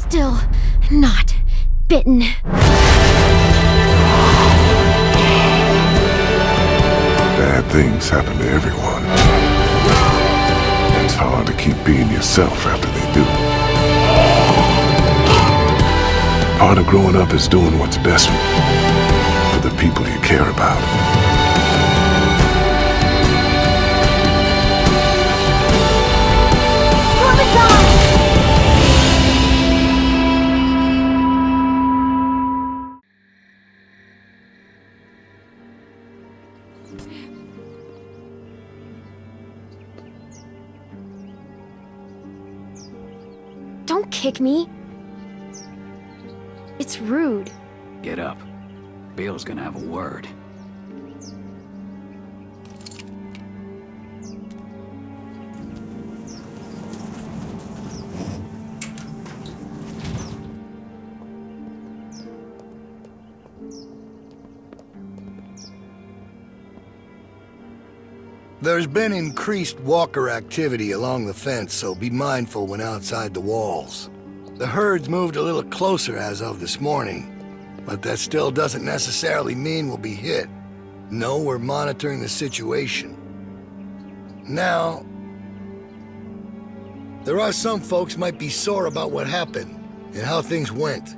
still not bitten. Bad things happen to everyone. It's hard to keep being yourself after they do. Part of growing up is doing what's best for the people you care about. Don't kick me. It's rude. Get up. Bill's gonna have a word. There's been increased walker activity along the fence, so be mindful when outside the walls. The herd's moved a little closer as of this morning, but that still doesn't necessarily mean we'll be hit. No, we're monitoring the situation. Now, there are some folks might be sore about what happened and how things went.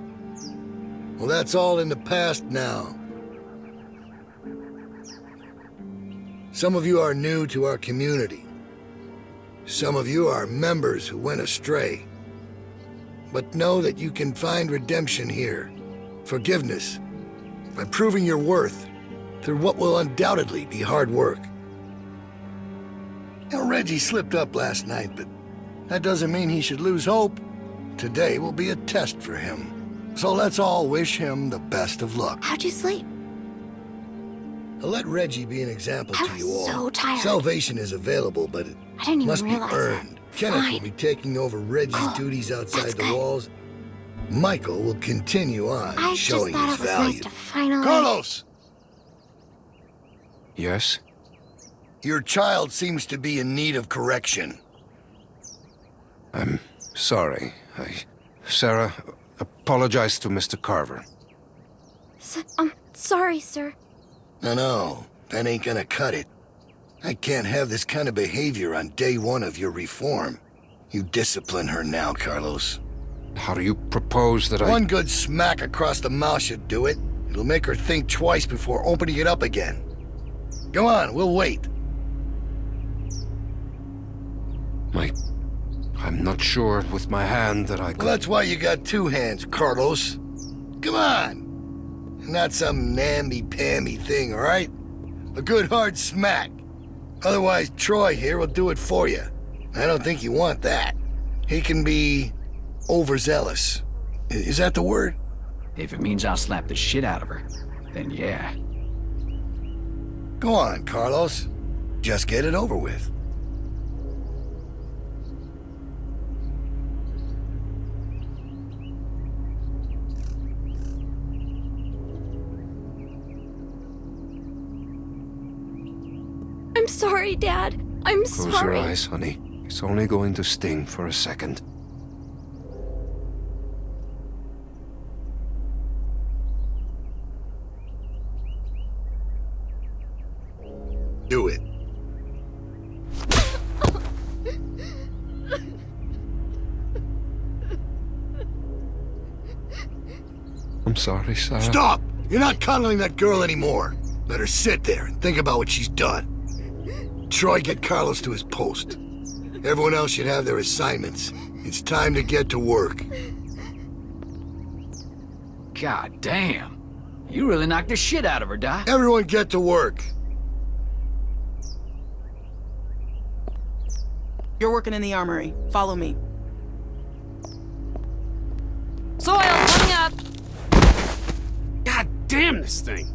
Well, that's all in the past now. Some of you are new to our community. Some of you are members who went astray. But know that you can find redemption here, forgiveness, by proving your worth through what will undoubtedly be hard work. Now, Reggie slipped up last night, but that doesn't mean he should lose hope. Today will be a test for him. So let's all wish him the best of luck. How'd you sleep? Let Reggie be an example to you all. I was so tired. Salvation is available, but it I didn't even must be realize earned. that. Kenneth Fine. will be taking over Reggie's Cool. duties outside That's the good. walls. Michael will continue on I just showing thought his it was value. nice to finally... Carlos! Yes? Your child seems to be in need of correction. I'm sorry. Sarah, apologize to Mr. Carver. Sorry, sir. No, that ain't gonna cut it. I can't have this kind of behavior on day one of your reform. You discipline her now, Carlos. How do you propose that One good smack across the mouth should do it. It'll make her think twice before opening it up again. Go on, we'll wait. I'm not sure with my hand that I could... Well, that's why you got two hands, Carlos. Come on. Not some namby-pamby thing, all right? A good hard smack. Otherwise, Troy here will do it for you. I don't think you want that. He can be overzealous. Is that the word? If it means I'll slap the shit out of her, then yeah. Go on, Carlos. Just get it over with. I'm sorry, Dad. I'm Close your sorry. eyes, honey. It's only going to sting for a second. Do it. I'm sorry, Sarah. Stop! You're not cuddling that girl anymore. Let her sit there and think about what she's done. Troy, get Carlos to his post. Everyone else should have their assignments. It's time to get to work. God damn. You really knocked the shit out of her, Doc. Everyone get to work. You're working in the armory. Follow me. Soil coming up. God damn this thing!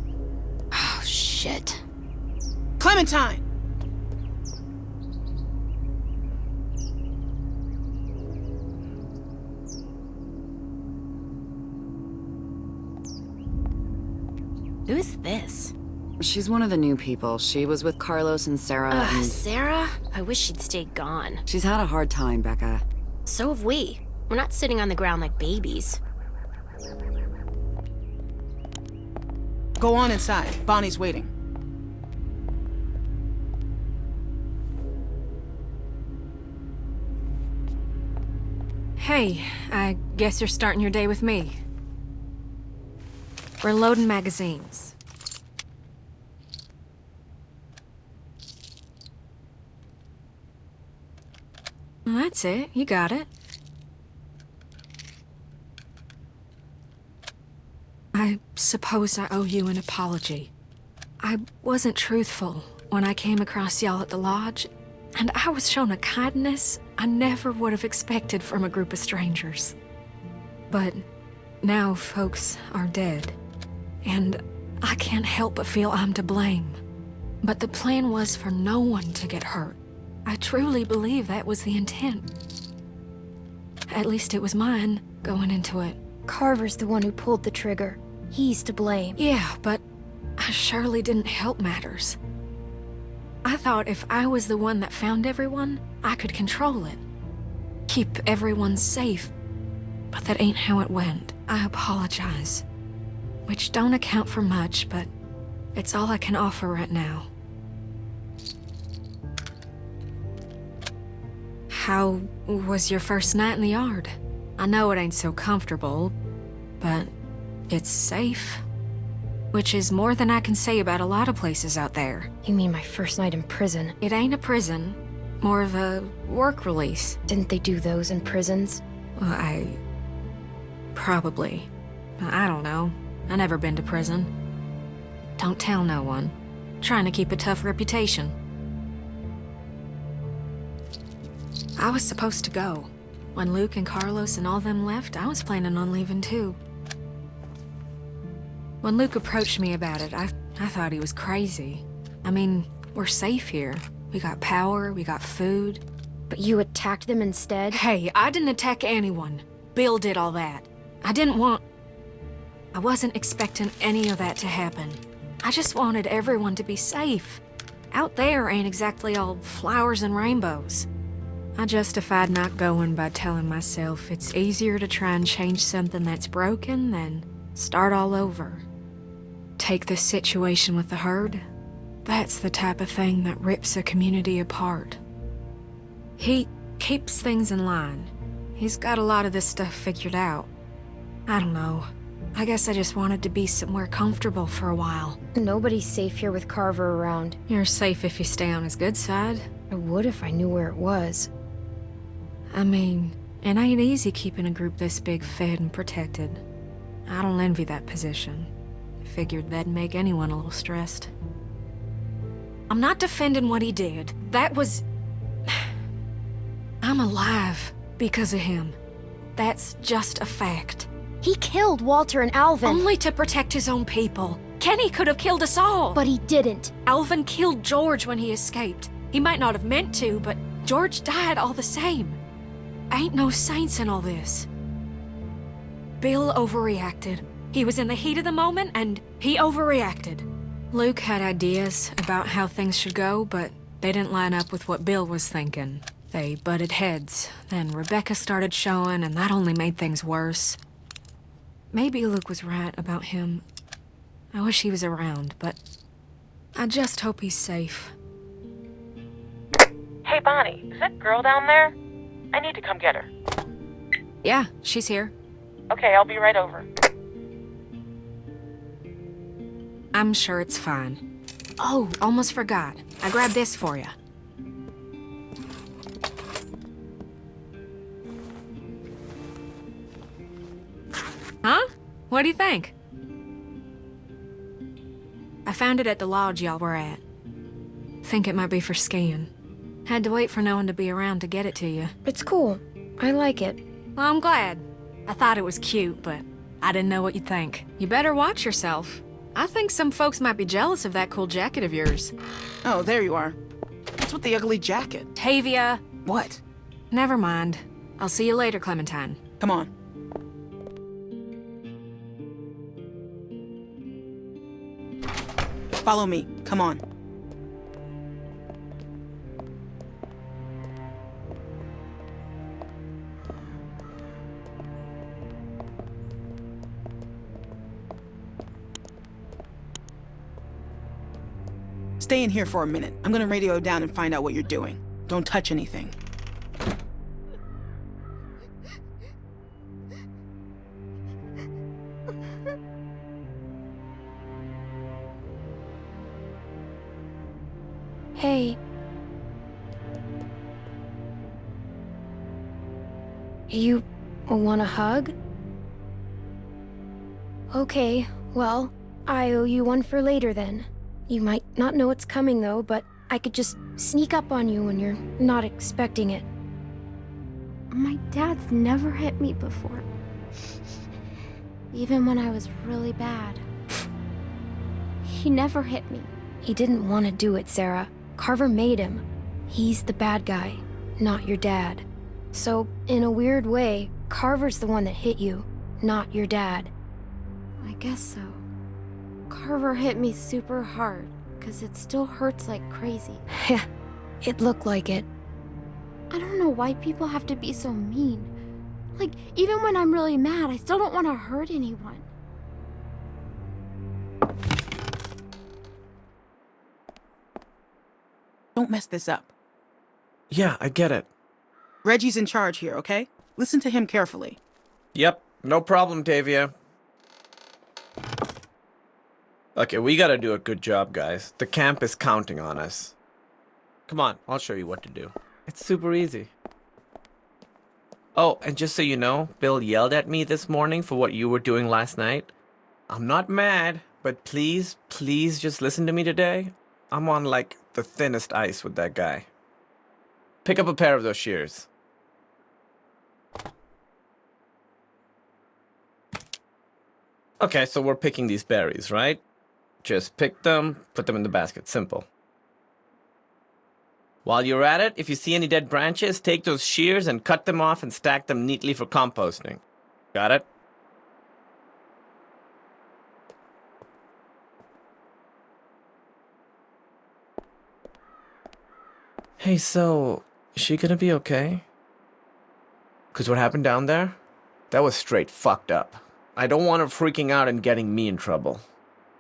Oh, shit. Clementine! Who's this? She's one of the new people. She was with Carlos and Sarah and... Sarah? I wish she'd stayed gone. She's had a hard time, Becca. So have we. We're not sitting on the ground like babies. Go on inside. Bonnie's waiting. Hey, I guess you're starting your day with me. We're loading magazines. Well, that's it. You got it. I suppose I owe you an apology. I wasn't truthful when I came across y'all at the lodge, and I was shown a kindness I never would have expected from a group of strangers. But now folks are dead, and I can't help but feel I'm to blame. But the plan was for no one to get hurt. I truly believe that was the intent. At least it was mine, going into it. Carver's the one who pulled the trigger. He's to blame. Yeah, but I surely didn't help matters. I thought if I was the one that found everyone, I could control it. Keep everyone safe. But that ain't how it went. I apologize. Which don't account for much, but it's all I can offer right now. How was your first night in the yard? I know it ain't so comfortable, but it's safe. Which is more than I can say about a lot of places out there. You mean my first night in prison? It ain't a prison, more of a work release. Didn't they do those in prisons? Well, probably. I don't know. I never been to prison. Don't tell no one. Trying to keep a tough reputation. I was supposed to go. When Luke and Carlos and all them left, I was planning on leaving too. When Luke approached me about it, I thought he was crazy. I mean, we're safe here. We got power, we got food. But you attacked them instead? Hey, I didn't attack anyone. Bill did all that. I wasn't expecting any of that to happen. I just wanted everyone to be safe. Out there ain't exactly all flowers and rainbows. I justified not going by telling myself it's easier to try and change something that's broken than start all over. Take this situation with the herd. That's the type of thing that rips a community apart. He keeps things in line. He's got a lot of this stuff figured out. I don't know. I guess I just wanted to be somewhere comfortable for a while. Nobody's safe here with Carver around. You're safe if you stay on his good side. I would if I knew where it was. I mean, it ain't easy keeping a group this big fed and protected. I don't envy that position. Figured that'd make anyone a little stressed. I'm not defending what he did. That was... I'm alive because of him. That's just a fact. He killed Walter and Alvin. Only to protect his own people. Kenny could have killed us all. But he didn't. Alvin killed George when he escaped. He might not have meant to, but George died all the same. Ain't no saints in all this. Bill overreacted. He was in the heat of the moment, and he overreacted. Luke had ideas about how things should go, but they didn't line up with what Bill was thinking. They butted heads. Then Rebecca started showing, and that only made things worse. Maybe Luke was right about him. I wish he was around, but I just hope he's safe. Hey, Bonnie, is that girl down there? I need to come get her. Yeah, she's here. Okay, I'll be right over. I'm sure it's fine. Oh, almost forgot. I grabbed this for you. Huh? What do you think? I found it at the lodge y'all were at. Think it might be for skiing. Had to wait for no one to be around to get it to you. It's cool. I like it. Well, I'm glad. I thought it was cute, but I didn't know what you'd think. You better watch yourself. I think some folks might be jealous of that cool jacket of yours. Oh, there you are. What's with the ugly jacket? Tavia! What? Never mind. I'll see you later, Clementine. Come on. Follow me. Come on. Stay in here for a minute. I'm gonna radio down and find out what you're doing. Don't touch anything. Hey. You want a hug? Okay, well, I owe you one for later then. You might not know it's coming though, but I could just sneak up on you when you're not expecting it. My dad's never hit me before. Even when I was really bad. He never hit me. He didn't want to do it, Sarah. Carver made him. He's the bad guy, not your dad. So, in a weird way, Carver's the one that hit you, not your dad. I guess so. Carver hit me super hard, 'cause it still hurts like crazy. Yeah, it looked like it. I don't know why people have to be so mean. Like, even when I'm really mad, I still don't want to hurt anyone. Don't mess this up. Yeah, I get it. Reggie's in charge here, okay? Listen to him carefully. Yep, no problem, Tavia. Okay, we gotta do a good job, guys. The camp is counting on us. Come on, I'll show you what to do. It's super easy. Oh, and just so you know, Bill yelled at me this morning for what you were doing last night. I'm not mad, but please, please just listen to me today. I'm on, like, the thinnest ice with that guy. Pick up a pair of those shears. Okay, so we're picking these berries, right? Just pick them, put them in the basket. Simple. While you're at it, if you see any dead branches, take those shears and cut them off and stack them neatly for composting. Got it? Hey, so, is she gonna be okay? 'Cause what happened down there? That was straight fucked up. I don't want her freaking out and getting me in trouble.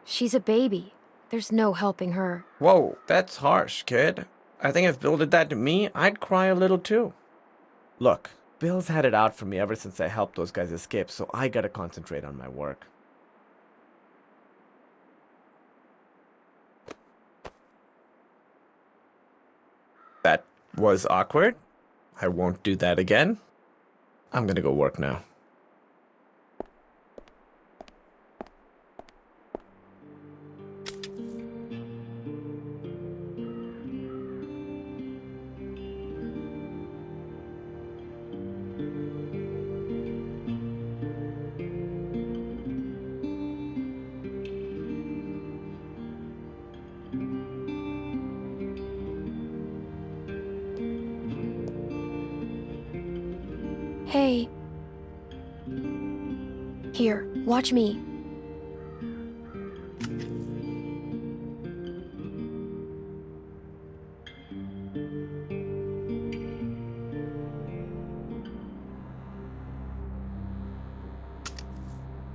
She's a baby. There's no helping her. Whoa, that's harsh, kid. I think if Bill did that to me, I'd cry a little too. Look, Bill's had it out for me ever since I helped those guys escape, so I gotta concentrate on my work. That was awkward. I won't do that again. I'm gonna go work now. Hey. Here, watch me.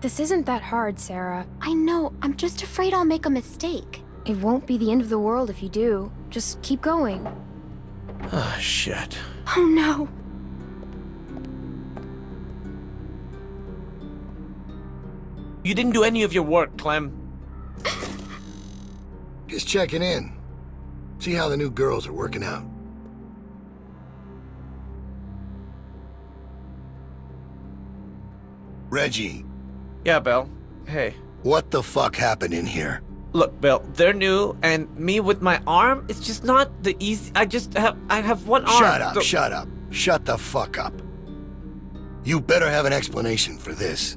This isn't that hard, Sarah. I know, I'm just afraid I'll make a mistake. It won't be the end of the world if you do. Just keep going. Ah, shit. Oh no. You didn't do any of your work, Clem. Just checking in. See how the new girls are working out. Reggie. Yeah, Bill. Hey. What the fuck happened in here? Look, Bill, they're new, and me with my arm, it's just not the easy... I have one arm. Shut up, shut up. Shut the fuck up. You better have an explanation for this.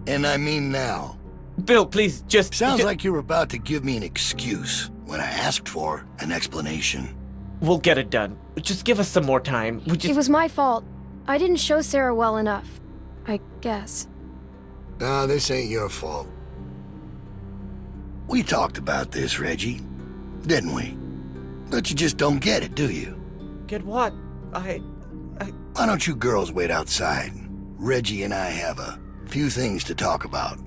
And I mean now. Bill, please, just... Sounds like you were about to give me an excuse when I asked for an explanation. We'll get it done. Just give us some more time. It was my fault. I didn't show Sarah well enough. I guess. Nah, this ain't your fault. We talked about this, Reggie. Didn't we? But you just don't get it, do you? Get what? Why don't you girls wait outside? Reggie and I have a few things to talk about.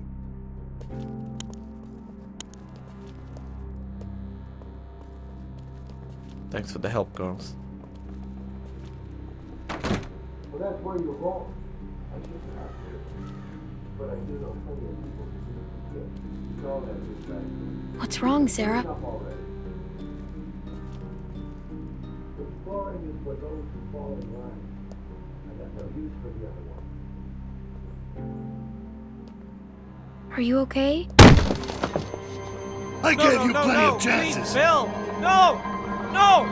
Thanks for the help, girls. Well, that's where you're wrong. I shouldn't have to. But I do know plenty of people who do forget. You call that distraction. What's wrong, Sarah? Enough already. Exploring is for those who fall in line. I got no use for the other one. Are you okay? I gave you plenty of chances. Please, Bill! No! No!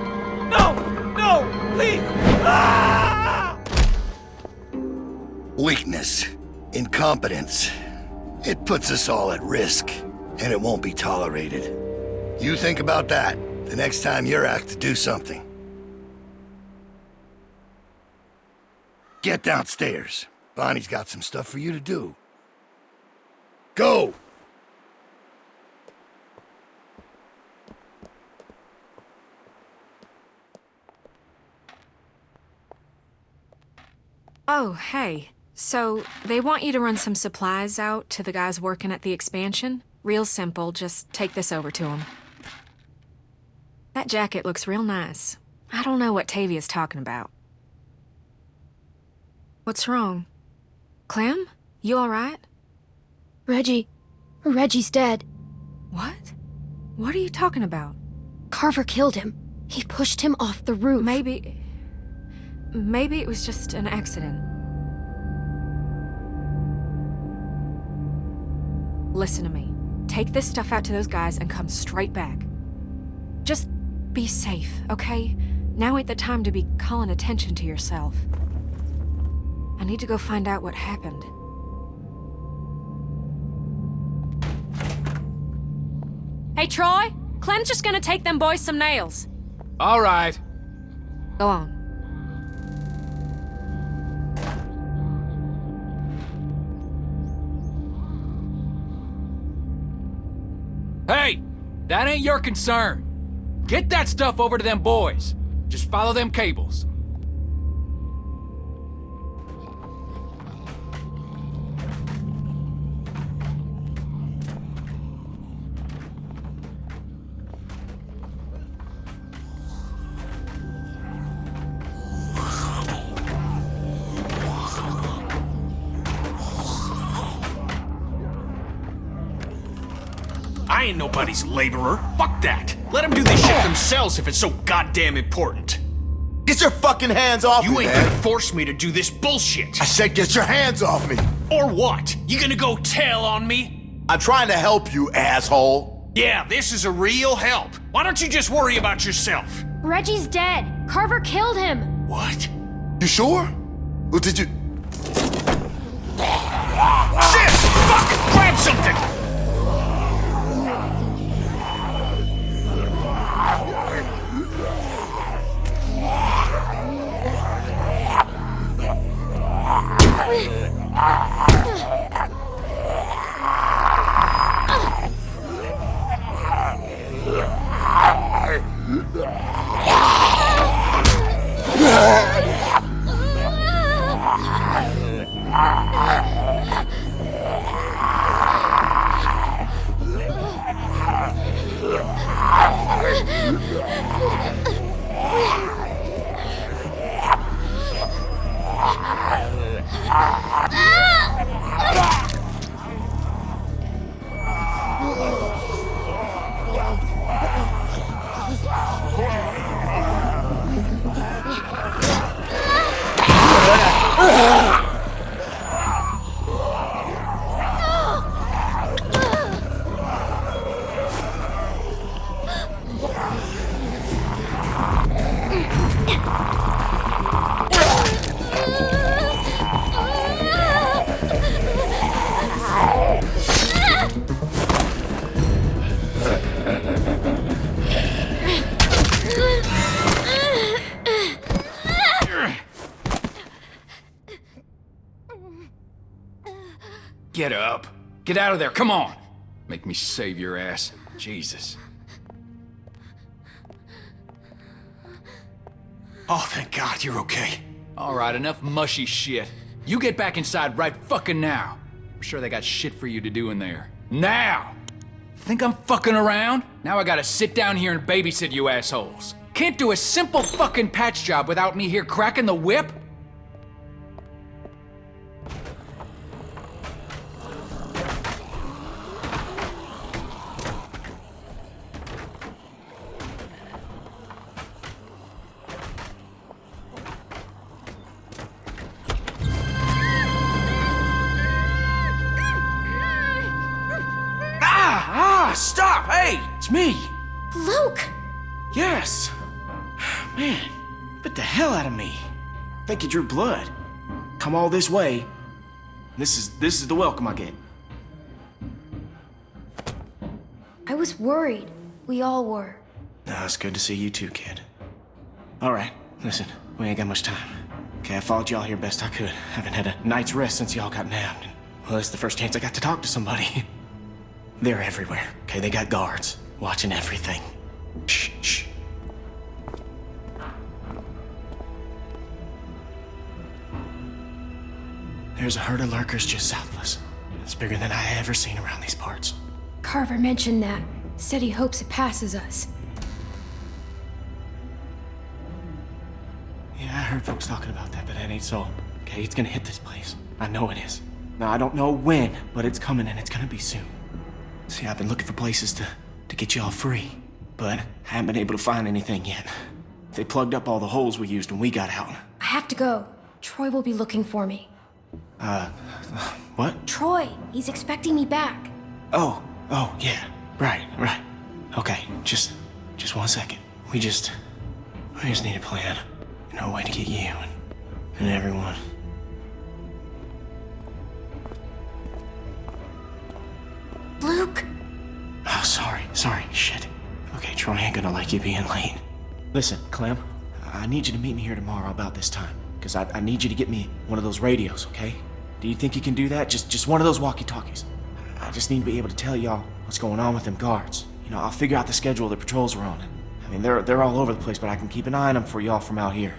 No! No! Please! Ah! Weakness, incompetence. It puts us all at risk, and it won't be tolerated. You think about that the next time you're asked to do something. Get downstairs. Bonnie's got some stuff for you to do. Go! Oh, hey. So, they want you to run some supplies out to the guys working at the expansion? Real simple, just take this over to them. That jacket looks real nice. I don't know what Tavia's talking about. What's wrong? Clem? You alright? Reggie's dead. What? What are you talking about? Carver killed him. He pushed him off the roof. Maybe it was just an accident. Listen to me. Take this stuff out to those guys and come straight back. Just be safe, okay? Now ain't the time to be calling attention to yourself. I need to go find out what happened. Hey, Troy! Clem's just gonna take them boys some nails. All right. Go on. Hey, that ain't your concern. Get that stuff over to them boys. Just follow them cables. I ain't nobody's laborer. Fuck that. Let them do this shit themselves if it's so goddamn important. Get your fucking hands off me, You ain't man. gonna force me to do this bullshit. I said get your hands off me. Or what? You gonna go tell on me? I'm trying to help you, asshole. Yeah, this is a real help. Why don't you just worry about yourself? Reggie's dead. Carver killed him. What? You sure? Or did you... Shit! Fuck! Grab something! Get up. Get out of there, come on. Make me save your ass. Jesus. Oh, thank God you're okay. All right, enough mushy shit. You get back inside right fucking now. I'm sure they got shit for you to do in there. Now! Think I'm fucking around? Now I gotta sit down here and babysit you assholes. can't do a simple fucking patch job without me here cracking the whip? Stop! Hey! It's me! Luke! Yes! Man, bit the hell out of me. Think you drew blood. Come all this way. This is the welcome I get. I was worried. We all were. No, it's good to see you too, kid. Alright, listen, we ain't got much time. Okay, I followed y'all here best I could. Haven't had a night's rest since y'all got nabbed. And, well, it's the first chance I got to talk to somebody. They're everywhere, okay? They got guards, watching everything. Shh, shh. There's a herd of lurkers just south of us. It's bigger than I ever seen around these parts. Carver mentioned that. Said he hopes it passes us. Yeah, I heard folks talking about that, but that ain't so. Okay, it's gonna hit this place. I know it is. Now, I don't know when, but it's coming and it's gonna be soon. See, I've been looking for places to get y'all free, but I haven't been able to find anything yet. They plugged up all the holes we used when we got out. I have to go. Troy will be looking for me. What? Troy! He's expecting me back. Oh, yeah. Right. Okay, just 1 second. We just need a plan. You know, a way to get you and everyone. Luke! Oh, sorry, shit. Okay, Troy ain't gonna like you being late. Listen, Clem, I need you to meet me here tomorrow about this time. Because I need you to get me one of those radios, okay? Do you think you can do that? Just one of those walkie-talkies. I just need to be able to tell y'all what's going on with them guards. You know, I'll figure out the schedule the patrols are on. I mean, they're all over the place, but I can keep an eye on them for y'all from out here.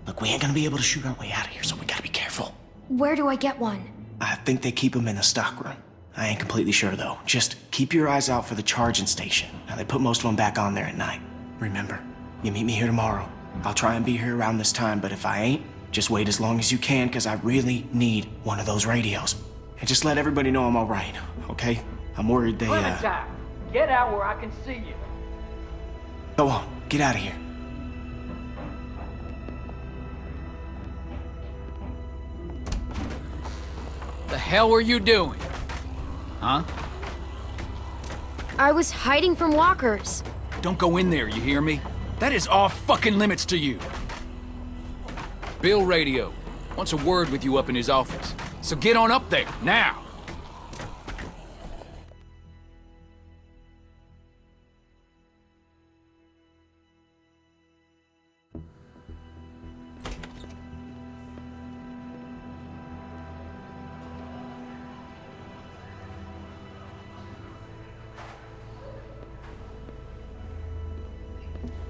Look, we ain't gonna be able to shoot our way out of here, so we gotta be careful. Where do I get one? I think they keep them in the stockroom. I ain't completely sure, though. Just keep your eyes out for the charging station. Now, they put most of them back on there at night. Remember, you meet me here tomorrow. I'll try and be here around this time, but if I ain't, just wait as long as you can, because I really need one of those radios. And just let everybody know I'm alright, okay? I'm worried they, Clementine, get out where I can see you. Go on, get out of here. The hell were you doing? Huh? I was hiding from walkers. Don't go in there, you hear me? That is off fucking limits to you. Bill Radio wants a word with you up in his office. So get on up there, now!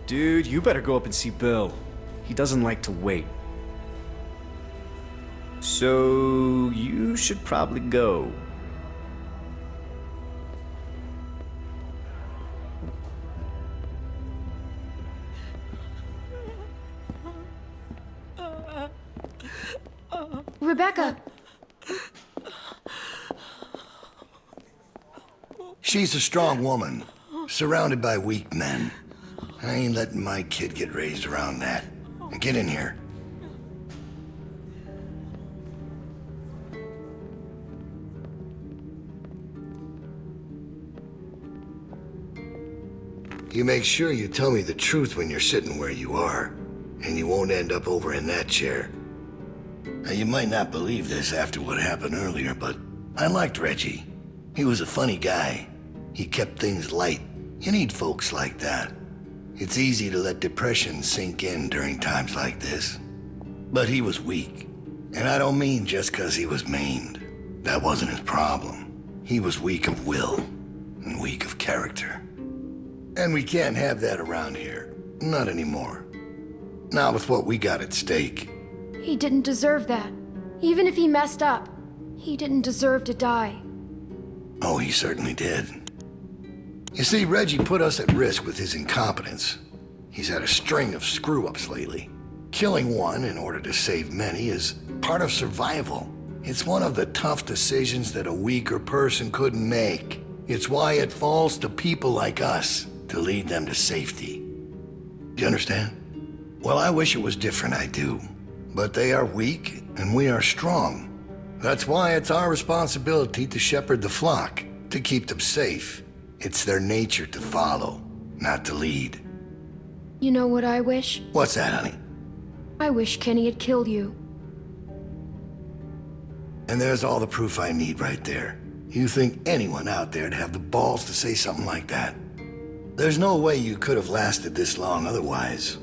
Dude, you better go up and see Bill. He doesn't like to wait. So, you should probably go. Rebecca! She's a strong woman, surrounded by weak men. I ain't letting my kid get raised around that. Now get in here. You make sure you tell me the truth when you're sitting where you are, and you won't end up over in that chair. Now, you might not believe this after what happened earlier, but I liked Reggie. He was a funny guy. He kept things light. You need folks like that. It's easy to let depression sink in during times like this. But he was weak. And I don't mean just because he was maimed. That wasn't his problem. He was weak of will and weak of character. And we can't have that around here. Not anymore. Not with what we got at stake. He didn't deserve that. Even if he messed up, he didn't deserve to die. Oh, he certainly did. You see, Reggie put us at risk with his incompetence. He's had a string of screw-ups lately. Killing one in order to save many is part of survival. It's one of the tough decisions that a weaker person couldn't make. It's why it falls to people like us to lead them to safety. Do you understand? Well, I wish it was different, I do. But they are weak, and we are strong. That's why it's our responsibility to shepherd the flock, to keep them safe. It's their nature to follow, not to lead. You know what I wish? What's that, honey? I wish Kenny had killed you. And there's all the proof I need right there. You think anyone out there'd have the balls to say something like that? There's no way you could have lasted this long otherwise.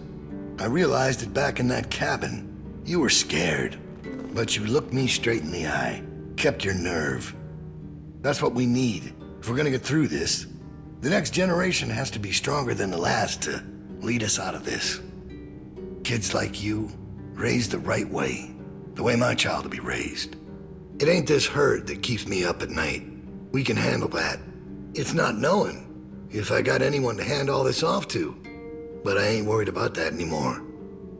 I realized it back in that cabin. You were scared, but you looked me straight in the eye, kept your nerve. That's what we need if we're gonna get through this. The next generation has to be stronger than the last to lead us out of this. Kids like you, raised the right way, the way my child will be raised. It ain't this hurt that keeps me up at night. We can handle that. It's not knowing if I got anyone to hand all this off to. But I ain't worried about that anymore.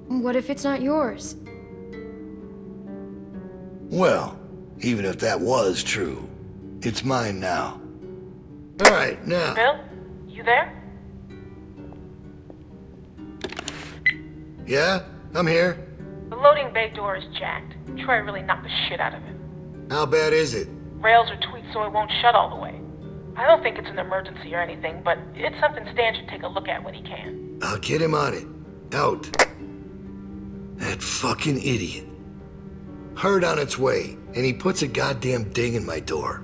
What if it's not yours? Well, even if that was true, it's mine now. All right, now. Bill, you there? Yeah, I'm here. The loading bay door is jacked. Troy really knocked the shit out of it. How bad is it? Rails are tweaked so it won't shut all the way. I don't think it's an emergency or anything, but it's something Stan should take a look at when he can. I'll get him on it. Out. That fucking idiot. Heard on its way, and he puts a goddamn ding in my door.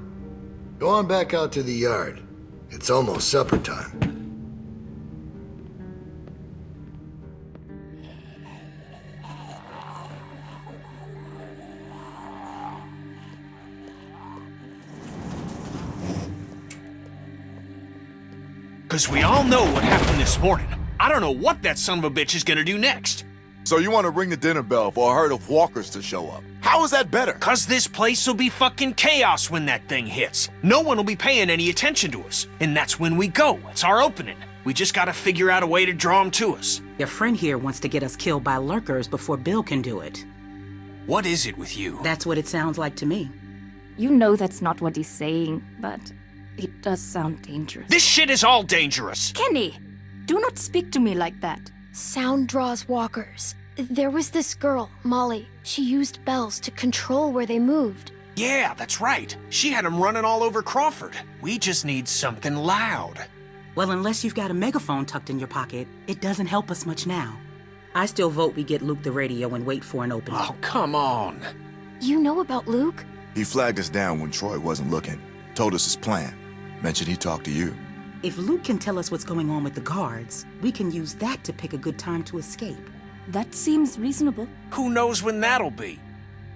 Go on back out to the yard. It's almost supper time. Because we all know what happened this morning. I don't know what that son of a bitch is gonna do next. So you want to ring the dinner bell for a herd of walkers to show up? How is that better? Because this place will be fucking chaos when that thing hits. No one will be paying any attention to us. And that's when we go. It's our opening. We just gotta figure out a way to draw them to us. Your friend here wants to get us killed by lurkers before Bill can do it. What is it with you? That's what it sounds like to me. You know that's not what he's saying, but it does sound dangerous. This shit is all dangerous. Kenny, do not speak to me like that. Sound draws walkers. There was this girl, Molly. She used bells to control where they moved. Yeah, that's right. She had them running all over Crawford. We just need something loud. Well, unless you've got a megaphone tucked in your pocket, it doesn't help us much now. I still vote we get Luke the radio and wait for an opening. Oh, come on. You know about Luke? He flagged us down when Troy wasn't looking. Told us his plan. Mentioned he talked to you. If Luke can tell us what's going on with the guards, we can use that to pick a good time to escape. That seems reasonable. Who knows when that'll be?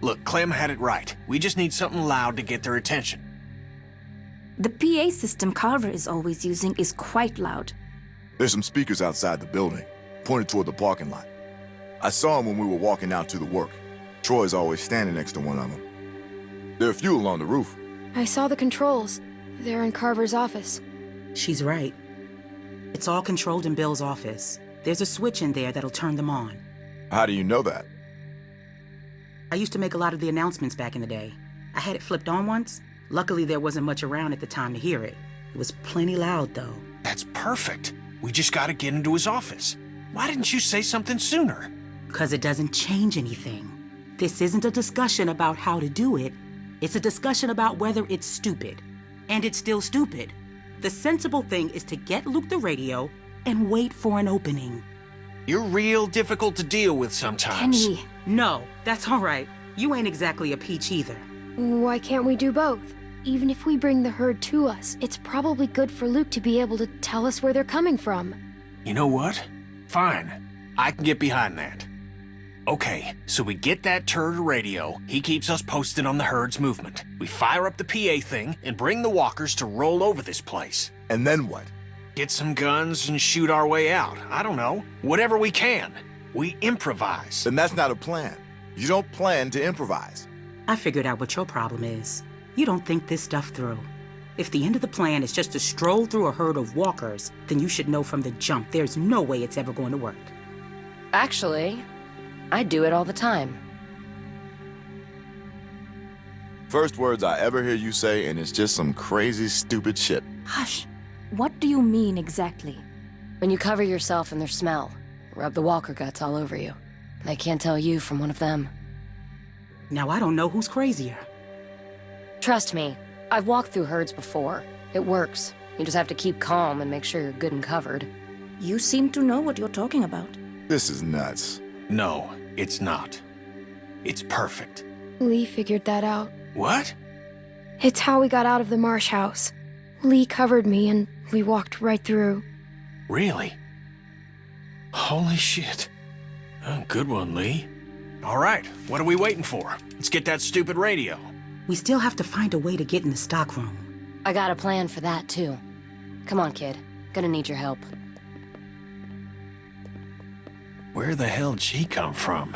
Look, Clem had it right. We just need something loud to get their attention. The PA system Carver is always using is quite loud. There's some speakers outside the building, pointed toward the parking lot. I saw them when we were walking out to the work. Troy's always standing next to one of them. There are a few along the roof. I saw the controls. They're in Carver's office. She's right. It's all controlled in Bill's office. There's a switch in there that'll turn them on. How do you know that? I used to make a lot of the announcements back in the day. I had it flipped on once. Luckily, there wasn't much around at the time to hear it. It was plenty loud, though. That's perfect. We just gotta get into his office. Why didn't you say something sooner? Because it doesn't change anything. This isn't a discussion about how to do it. It's a discussion about whether it's stupid. And it's still stupid. The sensible thing is to get Luke the radio and wait for an opening. You're real difficult to deal with sometimes. Kenny. No, that's all right. You ain't exactly a peach either. Why can't we do both? Even if we bring the herd to us, it's probably good for Luke to be able to tell us where they're coming from. You know what? Fine. I can get behind that. Okay, so we get that turd radio. He keeps us posted on the herd's movement. We fire up the PA thing and bring the walkers to roll over this place. And then what? Get some guns and shoot our way out. I don't know. Whatever we can. We improvise. Then that's not a plan. You don't plan to improvise. I figured out what your problem is. You don't think this stuff through. If the end of the plan is just to stroll through a herd of walkers, then you should know from the jump there's no way it's ever going to work. Actually, I do it all the time. First words I ever hear you say, and it's just some crazy, stupid shit. Hush. What do you mean exactly? When you cover yourself in their smell, rub the walker guts all over you. They can't tell you from one of them. Now I don't know who's crazier. Trust me, I've walked through herds before. It works. You just have to keep calm and make sure you're good and covered. You seem to know what you're talking about. This is nuts. No, it's not. It's perfect. Lee figured that out. What? It's how we got out of the marsh house. Lee covered me and we walked right through. Really? Holy shit. Oh, good one, Lee. All right, what are we waiting for? Let's get that stupid radio. We still have to find a way to get in the stockroom. I got a plan for that, too. Come on, kid. Gonna need your help. Where the hell'd she come from?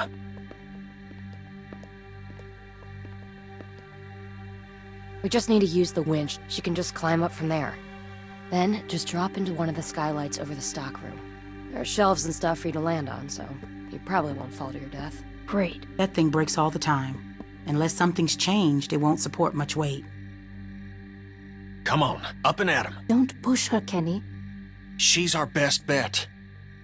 We just need to use the winch. She can just climb up from there. Then, just drop into one of the skylights over the stockroom. There are shelves and stuff for you to land on, so you probably won't fall to your death. Great. That thing breaks all the time. Unless something's changed, it won't support much weight. Come on, up and at 'em. Don't push her, Kenny. She's our best bet.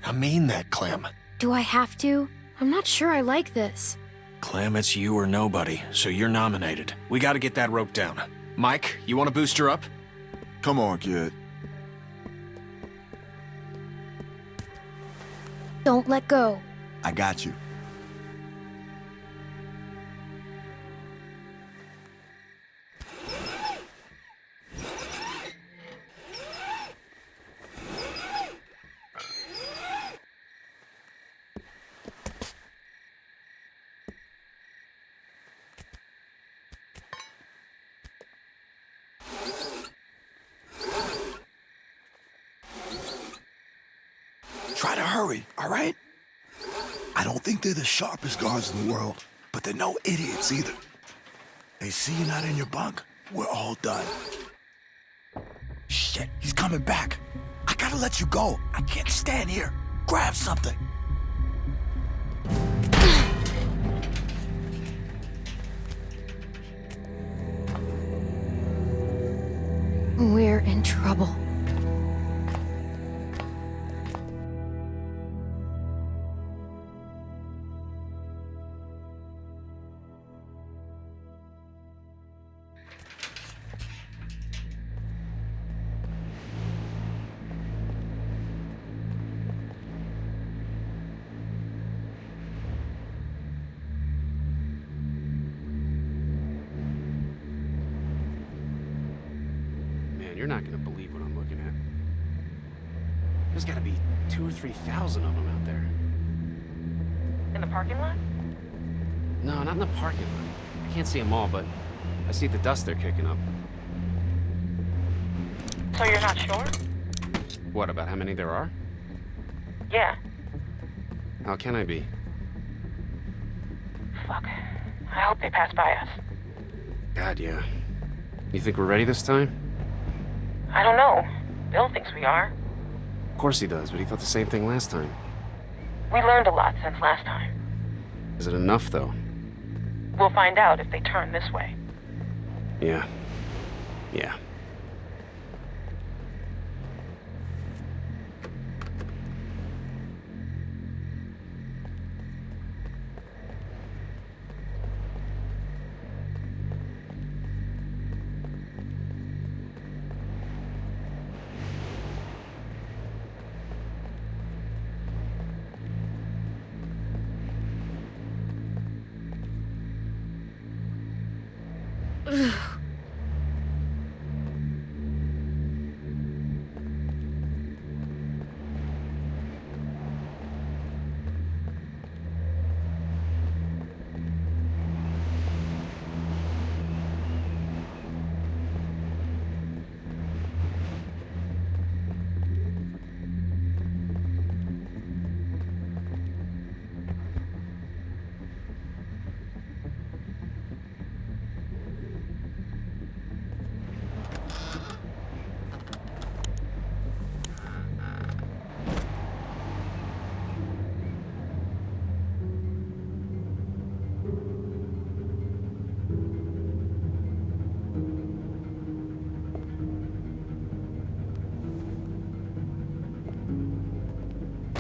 I mean that, Clem. Do I have to? I'm not sure I like this. Clem, it's you or nobody, so you're nominated. We gotta get that rope down. Mike, you wanna boost her up? Come on, kid. Don't let go. I got you. Try to hurry, all right? I don't think they're the sharpest guards in the world, but they're no idiots either. They see you're not in your bunk, we're all done. Shit, he's coming back. I gotta let you go. I can't stand here. Grab something. We're in trouble. You're not gonna believe what I'm looking at. There's gotta be 2,000 or 3,000 of them out there. In the parking lot? No, not in the parking lot. I can't see them all, but I see the dust they're kicking up. So you're not sure? What, about how many there are? Yeah. How can I be? Fuck. I hope they pass by us. God, yeah. You think we're ready this time? I don't know. Bill thinks we are. Of course he does, but he thought the same thing last time. We learned a lot since last time. Is it enough, though? We'll find out if they turn this way. Yeah. Yeah.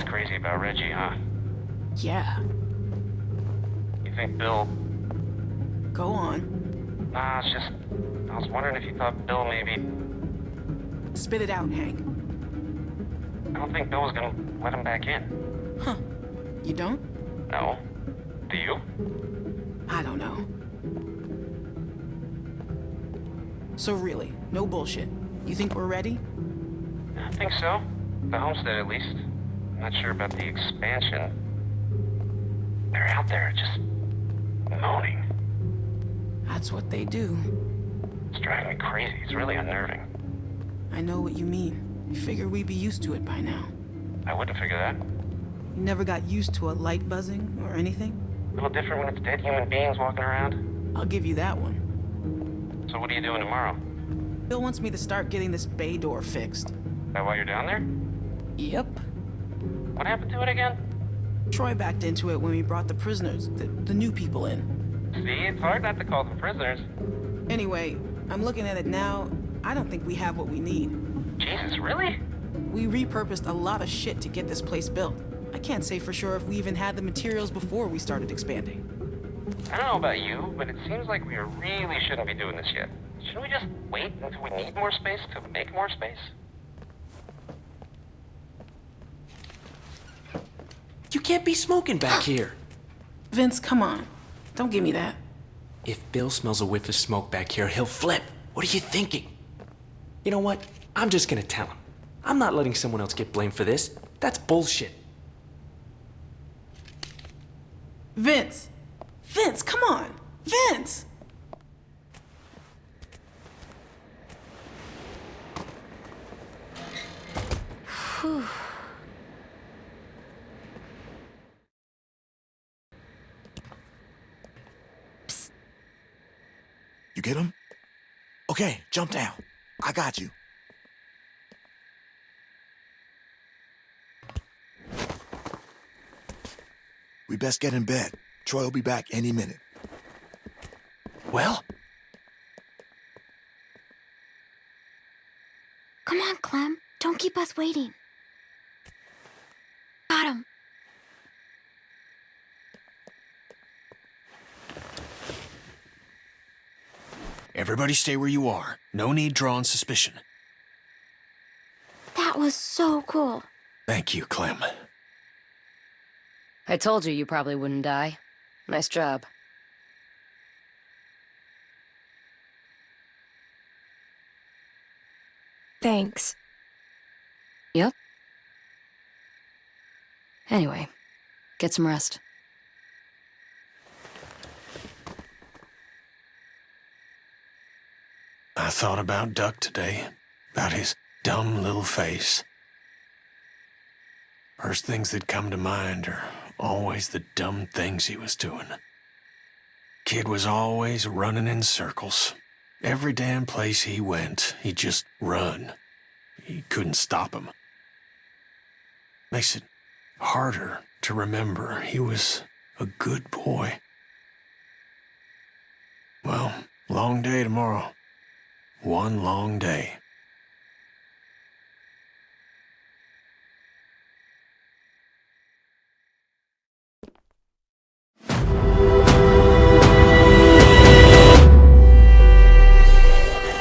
Bill's crazy about Reggie, huh? Yeah. You think Bill... Go on. Nah, it's just... I was wondering if you thought Bill maybe... Spit it out, Hank. I don't think Bill was gonna let him back in. Huh. You don't? No. Do you? I don't know. So really, no bullshit. You think we're ready? I think so. The homestead, at least. I'm not sure about the expansion. They're out there just moaning. That's what they do. It's driving me crazy. It's really unnerving. I know what you mean. You figure we'd be used to it by now. I wouldn't figure that. You never got used to a light buzzing or anything? A little different when it's dead human beings walking around. I'll give you that one. So what are you doing tomorrow? Bill wants me to start getting this bay door fixed. Is that why you're down there? Yep. What happened to it again? Troy backed into it when we brought the prisoners, the new people in. See, it's hard not to call them prisoners. Anyway, I'm looking at it now. I don't think we have what we need. Jesus, really? We repurposed a lot of shit to get this place built. I can't say for sure if we even had the materials before we started expanding. I don't know about you, but it seems like we really shouldn't be doing this yet. Shouldn't we just wait until we need more space to make more space? You can't be smoking back here. Vince, come on. Don't give me that. If Bill smells a whiff of smoke back here, he'll flip. What are you thinking? You know what? I'm just gonna tell him. I'm not letting someone else get blamed for this. That's bullshit. Vince! Vince, come on! Vince! Whew. Psst. You get him? Okay, jump down. I got you. We best get in bed. Troy will be back any minute. Well? Come on, Clem. Don't keep us waiting. Got him. Everybody stay where you are. No need drawing suspicion. That was so cool. Thank you, Clem. I told you probably wouldn't die. Nice job. Thanks. Yep. Anyway, get some rest. I thought about Duck today, about his dumb little face. First things that come to mind are always the dumb things he was doing. Kid was always running in circles. Every damn place he went, he'd just run. You couldn't stop him. Makes it harder to remember he was a good boy. Well, long day tomorrow. One long day.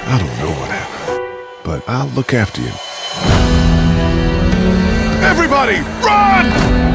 I don't know what happened, but I'll look after you. Everybody, run!